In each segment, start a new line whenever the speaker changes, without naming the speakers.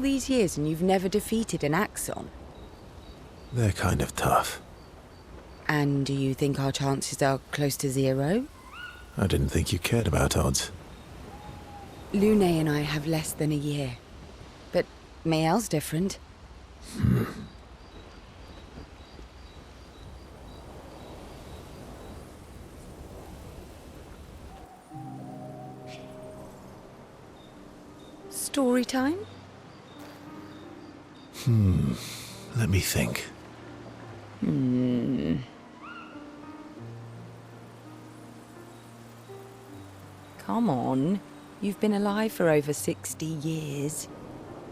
these years and you've never defeated an Axon?
They're kind of tough.
And do you think our chances are close to 0?
I didn't think you cared about odds.
Lune and I have less than a year. But Mael's different. Story time?
Let me think.
Come on. You've been alive for over 60 years.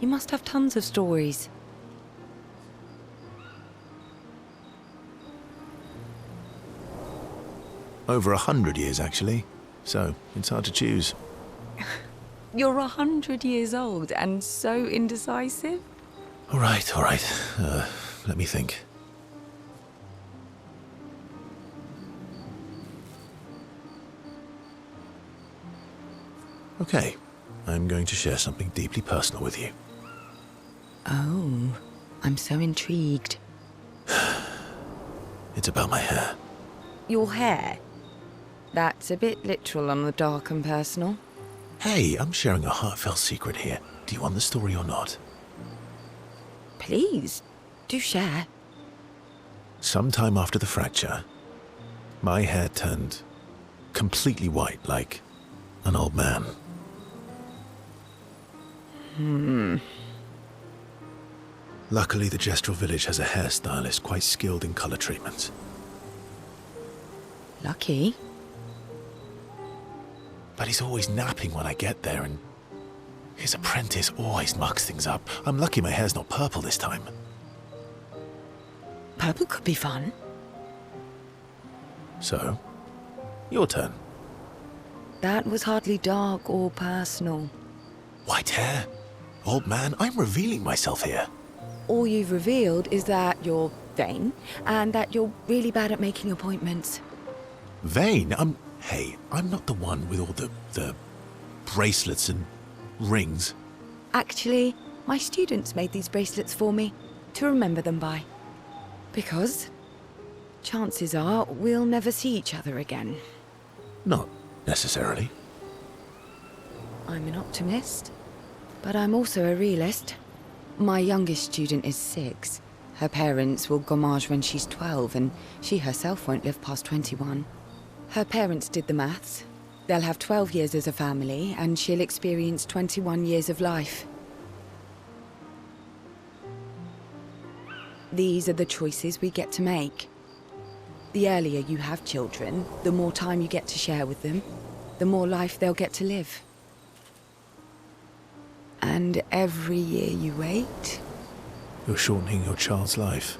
You must have tons of stories.
Over 100 years, actually. So, it's hard to choose.
You're 100 years old and so indecisive?
All right. Let me think. Okay, I'm going to share something deeply personal with you.
Oh, I'm so intrigued.
It's about my hair.
Your hair? That's a bit literal on the dark and personal.
Hey, I'm sharing a heartfelt secret here. Do you want the story or not?
Please, do share.
Sometime after the fracture, my hair turned completely white, like an old man. Luckily, the Gestural village has a hairstylist quite skilled in color treatments.
Lucky.
But he's always napping when I get there, and his apprentice always mucks things up. I'm lucky my hair's not purple this time.
Purple could be fun.
So, your turn.
That was hardly dark or personal.
White hair? Old man, I'm revealing myself here.
All you've revealed is that you're vain, and that you're really bad at making appointments.
Vain? Hey, I'm not the one with all the bracelets and rings.
Actually, my students made these bracelets for me, to remember them by. Because chances are we'll never see each other again.
Not necessarily.
I'm an optimist, but I'm also a realist. My youngest student is 6. Her parents will gommage when she's 12, and she herself won't live past 21. Her parents did the maths. They'll have 12 years as a family, and she'll experience 21 years of life. These are the choices we get to make. The earlier you have children, the more time you get to share with them, the more life they'll get to live. And every year you wait...
You're shortening your child's life.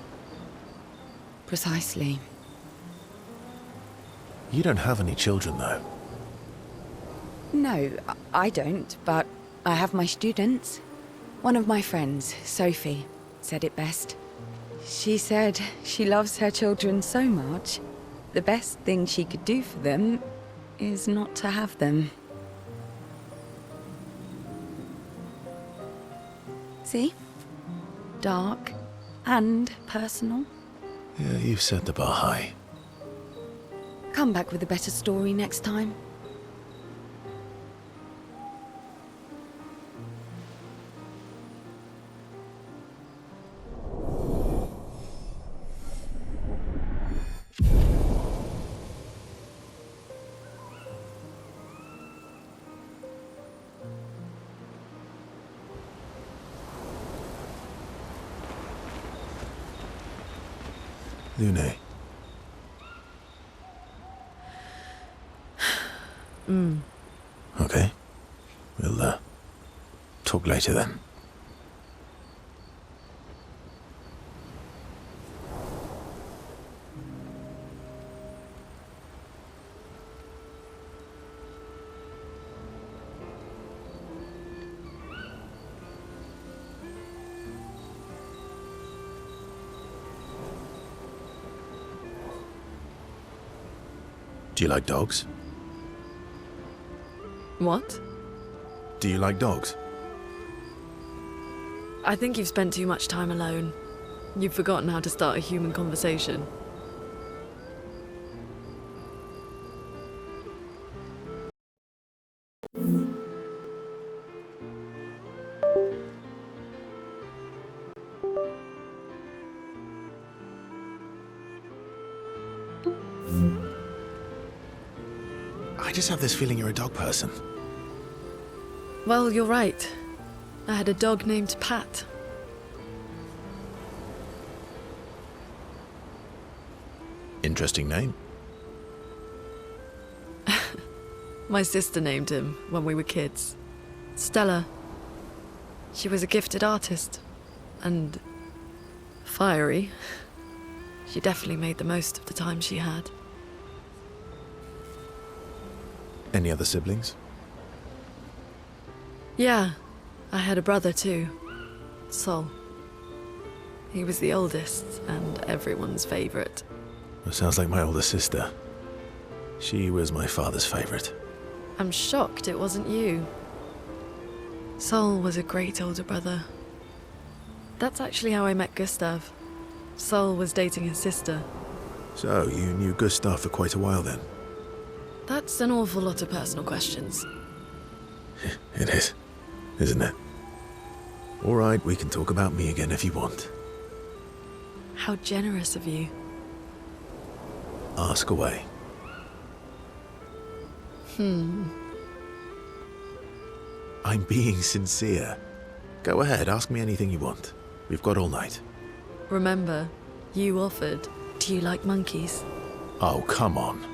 Precisely.
You don't have any children, though.
No, I don't, but I have my students. One of my friends, Sophie, said it best. She said she loves her children so much, the best thing she could do for them is not to have them. See? Dark and personal.
Yeah, you've set the bar high.
Come back with a better story next time.
Lune. Okay. We'll, talk later then. Do you like dogs?
What?
Do you like dogs?
I think you've spent too much time alone. You've forgotten how to start a human conversation.
I just have this feeling you're a dog person.
Well, you're right. I had a dog named Pat.
Interesting name.
My sister named him when we were kids. Stella. She was a gifted artist. And fiery. She definitely made the most of the time she had.
Any other siblings?
Yeah, I had a brother too. Sol. He was the oldest and everyone's favorite.
Well, sounds like my older sister. She was my father's favorite.
I'm shocked it wasn't you. Sol was a great older brother. That's actually how I met Gustav. Sol was dating his sister.
So, you knew Gustav for quite a while then?
That's an awful lot of personal questions.
It is, isn't it? All right, we can talk about me again if you want.
How generous of you.
Ask away. I'm being sincere. Go ahead, ask me anything you want. We've got all night.
Remember, you offered. Do you like monkeys?
Oh, come on.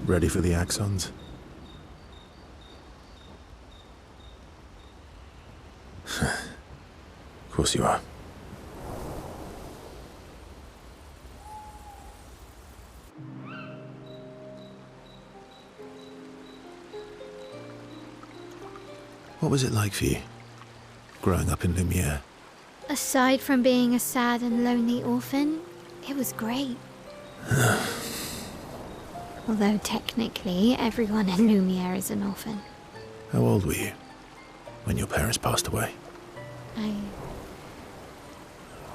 Ready for the axons? Of course you are. What was it like for you, growing up in Lumiere?
Aside from being a sad and lonely orphan, it was great. Although technically, everyone in Lumiere is an orphan.
How old were you when your parents passed away?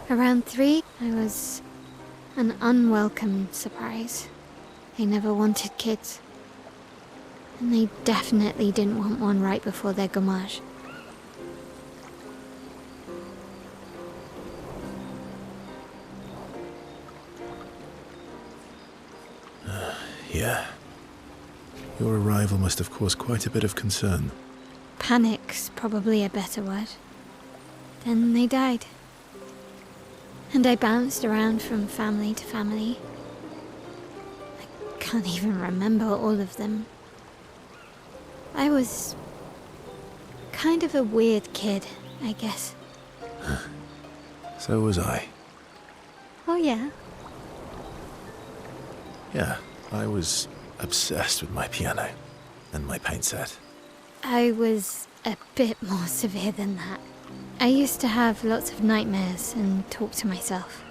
Around 3, I was an unwelcome surprise. They never wanted kids. And they definitely didn't want one right before their gommage.
Yeah. Your arrival must have caused quite a bit of concern.
Panic's probably a better word. Then they died. And I bounced around from family to family. I can't even remember all of them. I was kind of a weird kid, I guess.
So was I.
Oh yeah?
Yeah, I was obsessed with my piano and my paint set.
I was a bit more severe than that. I used to have lots of nightmares and talk to myself.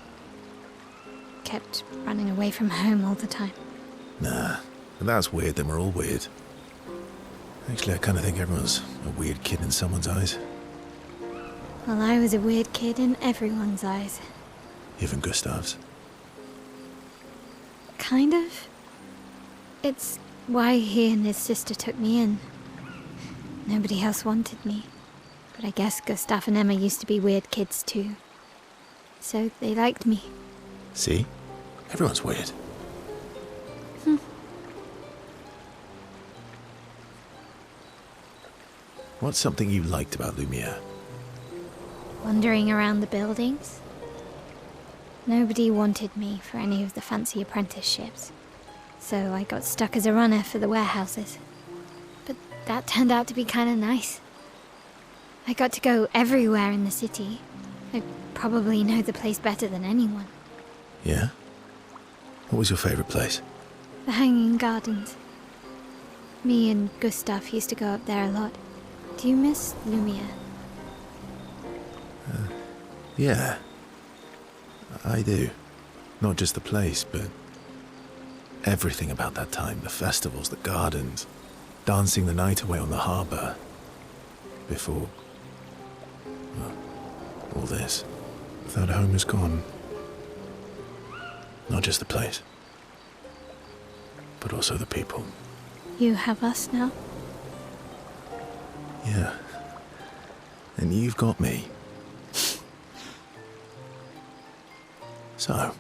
Kept running away from home all the time.
Nah, if that's weird, then we're all weird. Actually, I kind of think everyone's a weird kid in someone's eyes.
Well, I was a weird kid in everyone's eyes.
Even Gustav's.
Kind of. It's why he and his sister took me in. Nobody else wanted me. But I guess Gustav and Emma used to be weird kids too. So they liked me.
See? Everyone's weird. What's something you liked about Lumiere?
Wandering around the buildings. Nobody wanted me for any of the fancy apprenticeships. So I got stuck as a runner for the warehouses. But that turned out to be kind of nice. I got to go everywhere in the city. I probably know the place better than anyone.
Yeah? What was your favorite place?
The Hanging Gardens. Me and Gustav used to go up there a lot. Do you miss Lumiere?
Yeah. I do. Not just the place, but everything about that time. The festivals, the gardens, dancing the night away on the harbour. Before... well, all this. That home is gone. Not just the place, but also the people.
You have us now?
Yeah. And you've got me. So,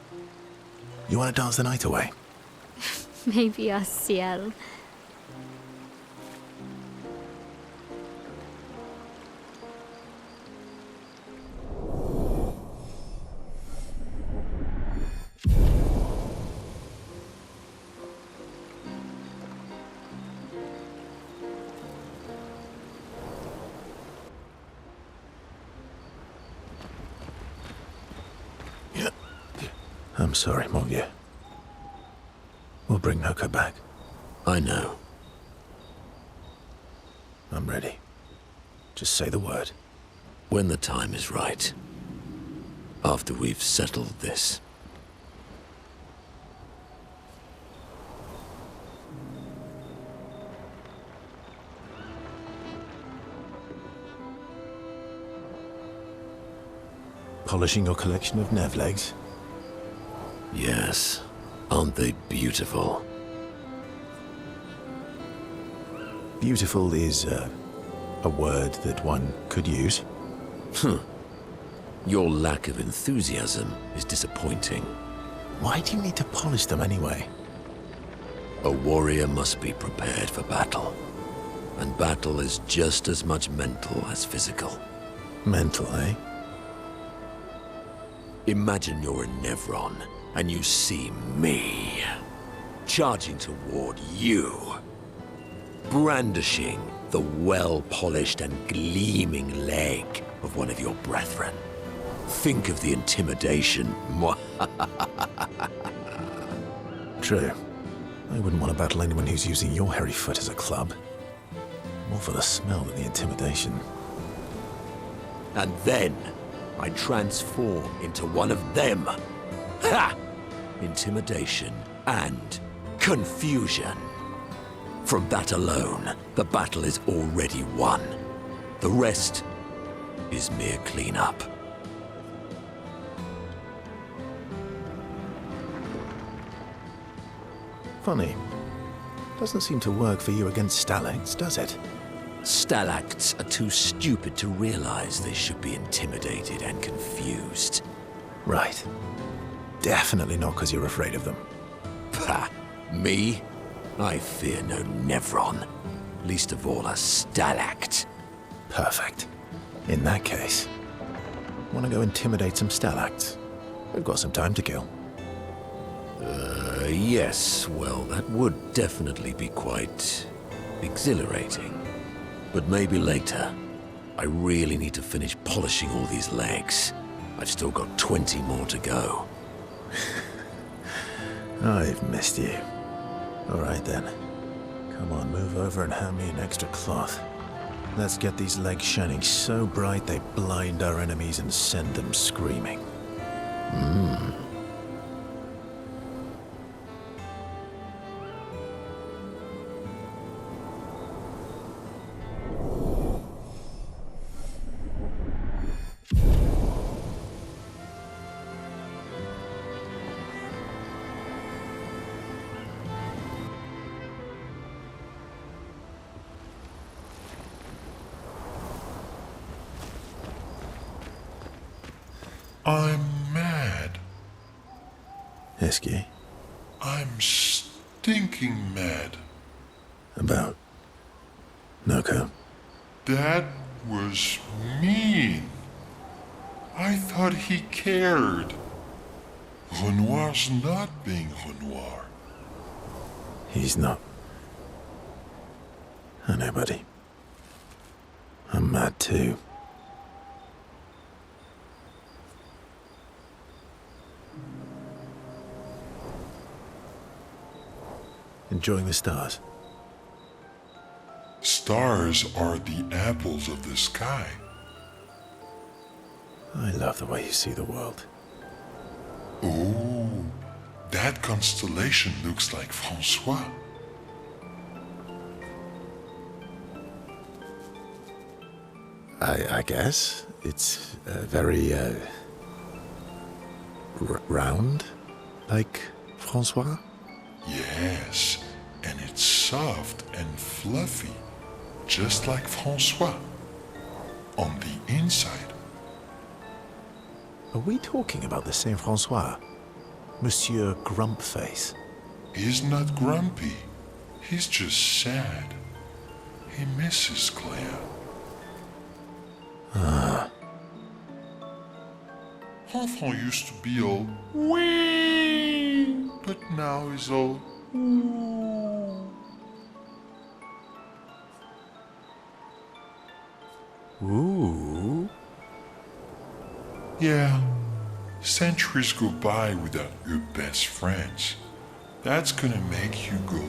you want to dance the night away?
Maybe us, Ciel.
I'm sorry, mon vieux. We'll bring Noko back.
I know.
I'm ready. Just say the word.
When the time is right. After we've settled this.
Polishing your collection of Nev legs?
Yes. Aren't they beautiful?
Beautiful is a word that one could use.
Your lack of enthusiasm is disappointing.
Why do you need to polish them anyway?
A warrior must be prepared for battle. And battle is just as much mental as physical.
Mental, eh?
Imagine you're a Nevron, and you see me, charging toward you, brandishing the well-polished and gleaming leg of one of your brethren. Think of the intimidation.
True. I wouldn't want to battle anyone who's using your hairy foot as a club. More for the smell than the intimidation.
And then I transform into one of them. Ha! Intimidation and confusion. From that alone, the battle is already won. The rest is mere cleanup.
Funny. Doesn't seem to work for you against stalacts, does it?
Stalacts are too stupid to realize they should be intimidated and confused.
Right. Definitely not because you're afraid of them.
Pah! Me? I fear no Nevron. Least of all a stalact.
Perfect. In that case, want to go intimidate some stalacts? We've got some time to kill.
Yes, well, that would definitely be quite exhilarating. But maybe later. I really need to finish polishing all these legs. I've still got 20 more to go.
I've missed you. All right then. Come on, move over and hand me an extra cloth. Let's get these legs shining so bright they blind our enemies and send them screaming.
I'm mad.
Esky,
I'm stinking mad.
about Noko.
Dad was mean. I thought he cared. Renoir's not being Renoir.
He's not. I know, buddy. I'm mad too. Enjoying the stars?
Stars are the apples of the sky.
I love the way you see the world.
Oh, that constellation looks like Francois.
I guess. It's very, round, like Francois?
Yes, and it's soft and fluffy, just like Francois. On the inside.
Are we talking about the same Francois? Monsieur Grumpface?
He's not grumpy. He's just sad. He misses Claire. Enfant used to be all wee, but now he's all ooh.
Ooh.
Yeah, centuries go by without your best friends. That's gonna make you go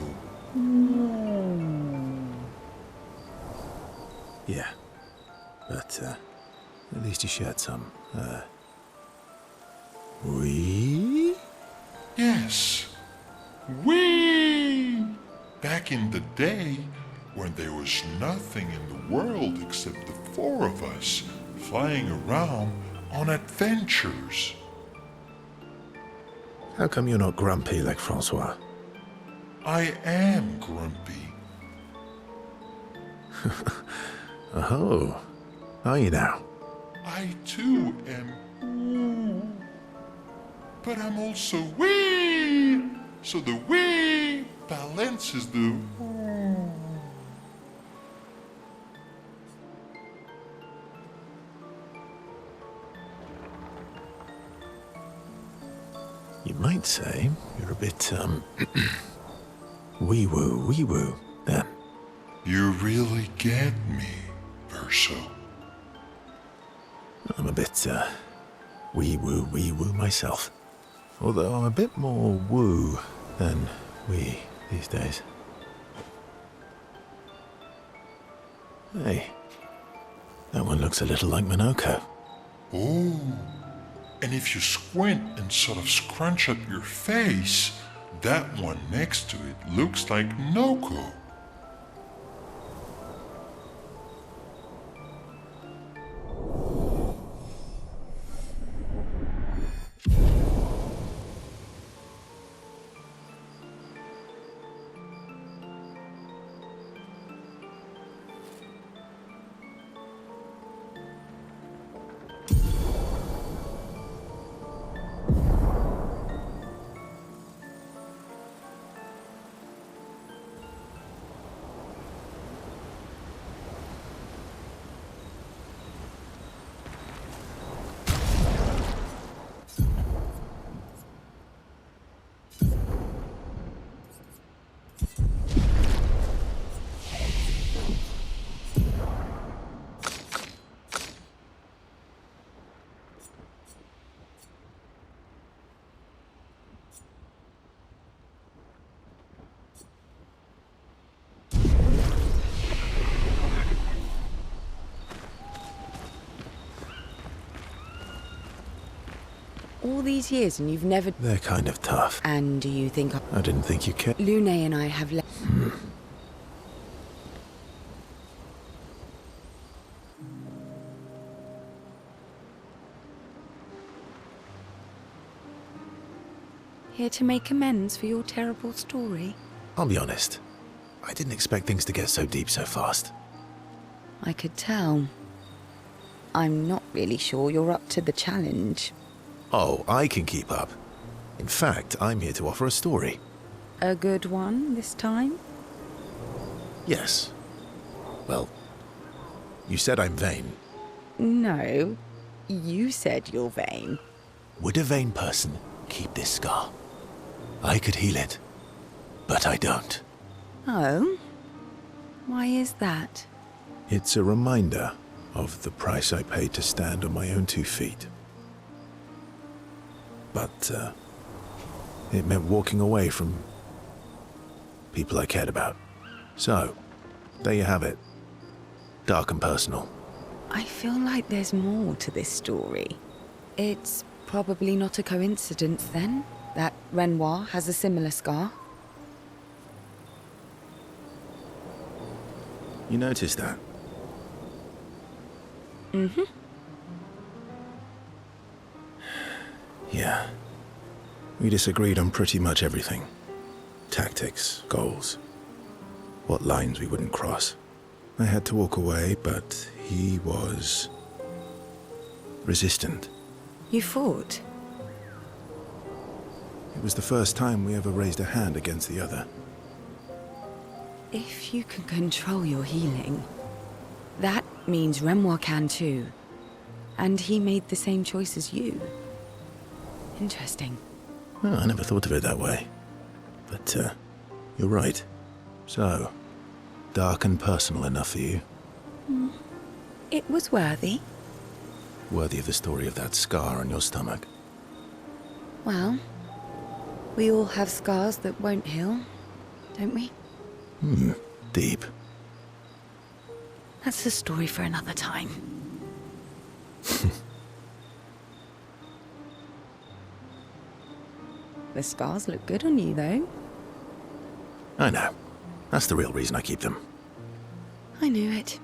Yeah. But, at least you shared some, we?
yes, wee. Back in the day, when there was nothing in the world except the four of us flying around on adventures.
How come you're not grumpy like Francois?
I am grumpy.
Oh, are you now?
I too am ooh. But I'm also wee. So the wee balances the ooh.
You might say you're a bit, wee-woo, then.
You really get me, Verso.
I'm a bit, wee-woo myself. Although I'm a bit more woo than wee these days. Hey, that one looks a little like Minoko.
Oh, and if you squint and sort of scrunch up your face, that one next to it looks like Noko.
All these years and you've never...
They're kind of tough.
And do you think...
I didn't think you cared.
Lune and I have left... Here to make amends for your terrible story?
I'll be honest. I didn't expect things to get so deep so fast.
I could tell. I'm not really sure you're up to the challenge.
Oh, I can keep up. In fact, I'm here to offer a story.
A good one this time?
Yes. Well, you said I'm vain.
No, you said you're vain.
Would a vain person keep this scar? I could heal it, but I don't.
Oh? Why is that?
It's a reminder of the price I paid to stand on my own 2 feet. But, it meant walking away from people I cared about. So, there you have it. Dark and personal.
I feel like there's more to this story. It's probably not a coincidence, then, that Renoir has a similar scar.
You noticed that?
Mm-hmm.
Yeah. We disagreed on pretty much everything. Tactics, goals, what lines we wouldn't cross. I had to walk away, but he was resistant.
You fought?
It was the first time we ever raised a hand against the other.
If you can control your healing, that means Renoir can too. And he made the same choice as you. Interesting.
Well, I never thought of it that way. But, you're right. So, dark and personal enough for you?
It was worthy.
Worthy of the story of that scar on your stomach.
Well, we all have scars that won't heal, don't we?
Deep.
That's a story for another time. The scars look good on you, though.
I know. That's the real reason I keep them.
I knew it.